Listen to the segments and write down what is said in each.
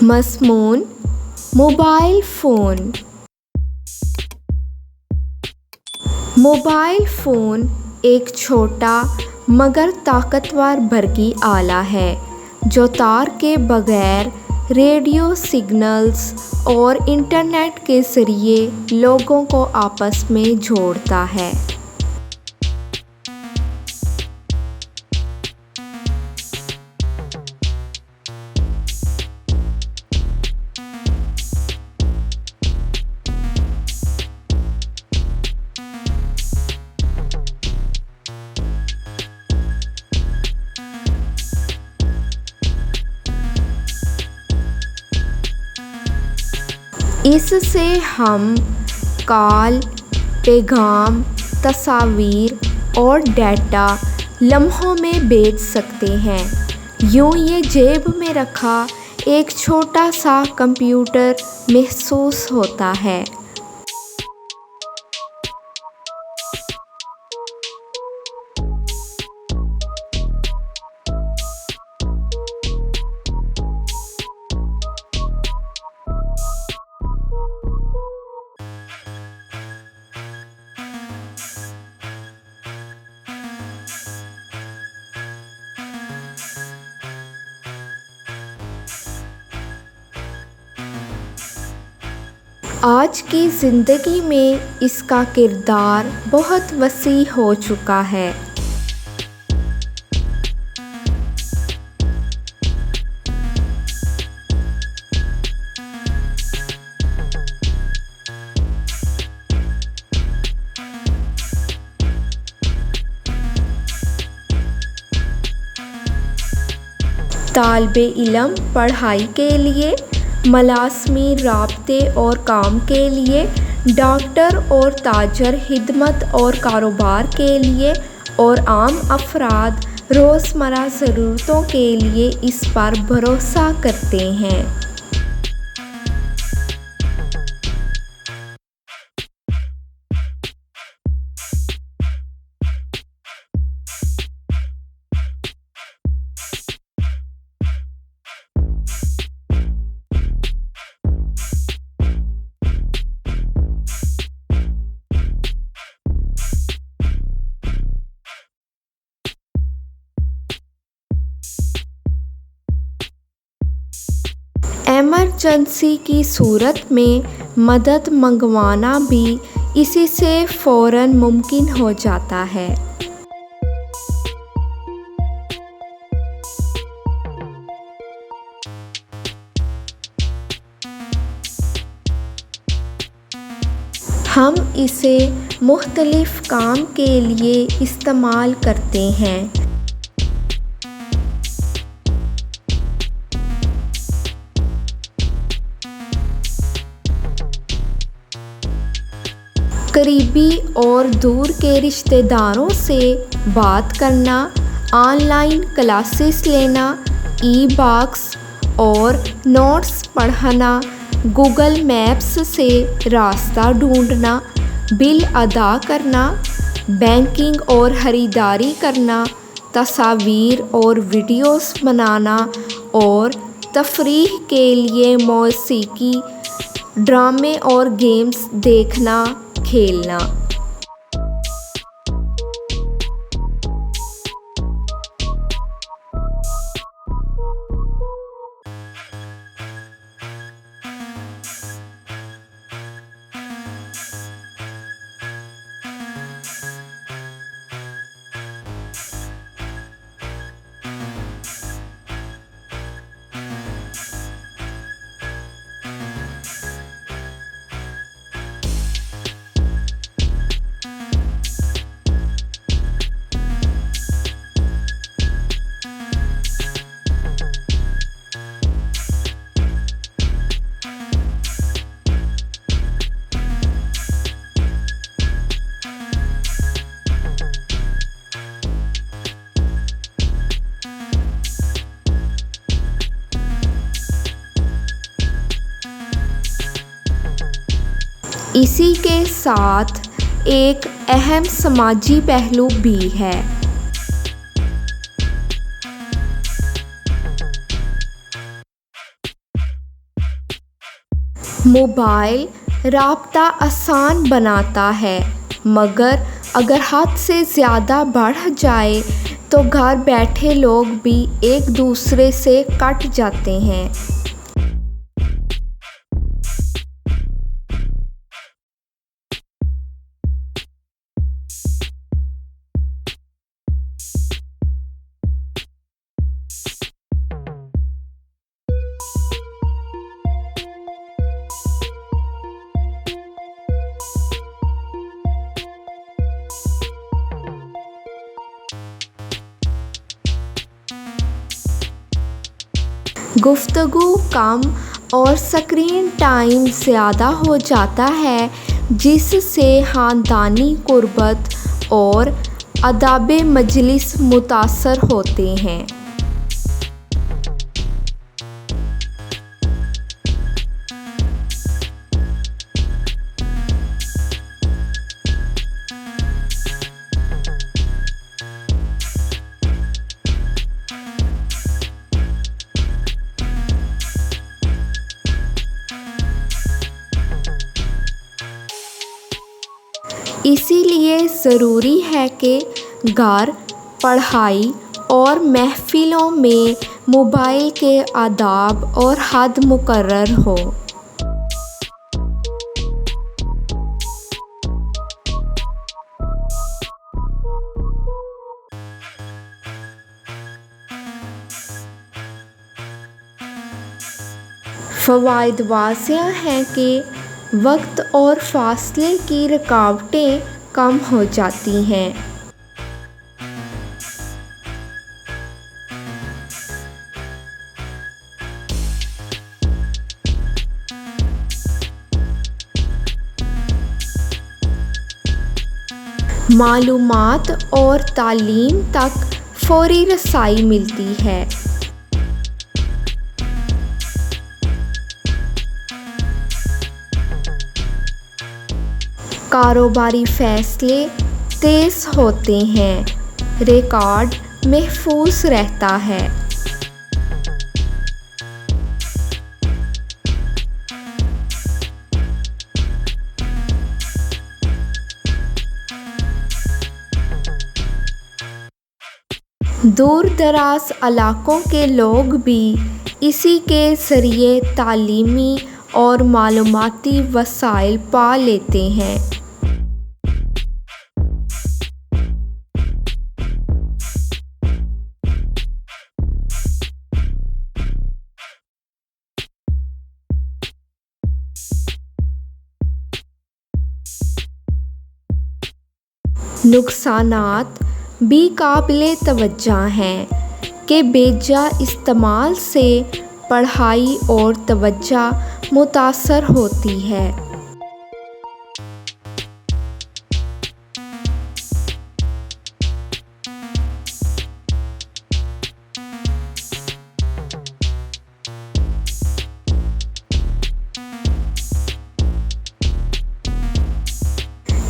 मस्मून mobile phone. Mobile phone एक छोटा मगर ताकतवर बरक़ी आला है जो तार के बगैर रेडियो सिग्नल्स और इंटरनेट के ज़रिए लोगों को आपस में जोड़ता है। इससे हम कॉल, पैगाम, तस्वीर और डेटा लम्हों में भेज सकते हैं। यूँ ये जेब में रखा एक छोटा सा कंप्यूटर महसूस होता है। आज की ज़िंदगी में इसका किरदार बहुत वसी हो चुका है। तालिबे इल्म पढ़ाई के लिए, मलाज़मी राब्ते और काम के लिए, डॉक्टर और ताजर खिदमत और कारोबार के लिए और आम अफराद रोज़मर्रा ज़रूरतों के लिए इस पर भरोसा करते हैं। इमरजेंसी की सूरत में मदद मंगवाना भी इसी से फ़ौरन मुमकिन हो जाता है। हम इसे मुख्तलिफ़ काम के लिए इस्तेमाल करते हैं। करीबी और दूर के रिश्तेदारों से बात करना, ऑनलाइन क्लासेस लेना, ई-बॉक्स और नोट्स पढ़ना, गूगल मैप्स से रास्ता ढूंढना, बिल अदा करना, बैंकिंग और ख़रीदारी करना, तस्वीर और वीडियोस बनाना और तफरीह के लिए मौसीकी, ड्रामे और गेम्स देखना, खेलना। इसी के साथ एक अहम समाजी पहलू भी है। मोबाइल राब्ता आसान बनाता है, मगर अगर हद से ज़्यादा बढ़ जाए तो घर बैठे लोग भी एक दूसरे से कट जाते हैं। गुफ्तगू कम और स्क्रीन टाइम ज़्यादा हो जाता है, जिससे ख़ानदानी क़ुरबत और आदाब मजलिस मुतासर होते हैं। इसीलिए ज़रूरी है कि घर, पढ़ाई और महफ़िलों में मोबाइल के आदाब और हद मुकर्रर हो। फ़वाइद वाज़िह हैं कि वक्त और फ़ासले की रुकावटें कम हो जाती हैं। मालूमात और तालीम तक फ़ौरी रसाई मिलती है। कारोबारी फ़ैसले तेज़ होते हैं, रिकॉर्ड महफूज रहता है। दूर दराज इलाकों के लोग भी इसी के ज़रिए तालीमी और मालूमाती वसाइल पा लेते हैं। नुकसानात भी काबिले तवज्जो हैं कि बेजा इस्तेमाल से पढ़ाई और तवज्जो मुतासर होती है।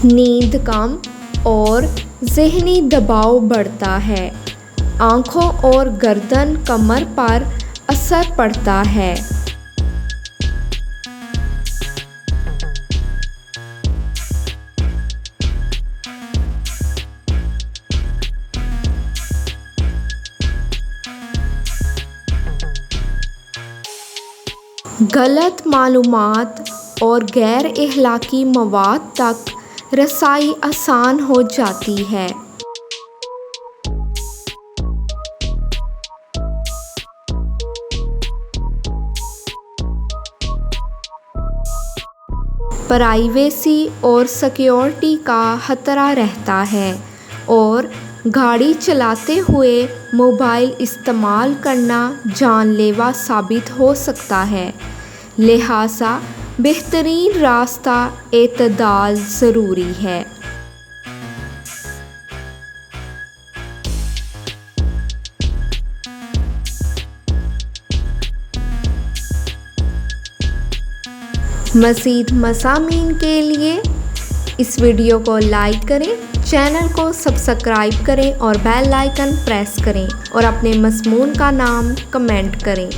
नींद कम और ज़हनी दबाव बढ़ता है। आँखों और गर्दन कमर पर असर पड़ता है। गलत मालूमात और गैर अखलाकी मवाद तक रसाई आसान हो जाती है। प्राइवेसी और सिक्योरिटी का खतरा रहता है और गाड़ी चलाते हुए मोबाइल इस्तेमाल करना जानलेवा साबित हो सकता है। लिहाजा बेहतरीन रास्ता एतदाल ज़रूरी है। मज़ीद मज़ामीन के लिए इस वीडियो को लाइक करें, चैनल को सब्सक्राइब करें और बेल आइकन प्रेस करें और अपने मज़मून का नाम कमेंट करें।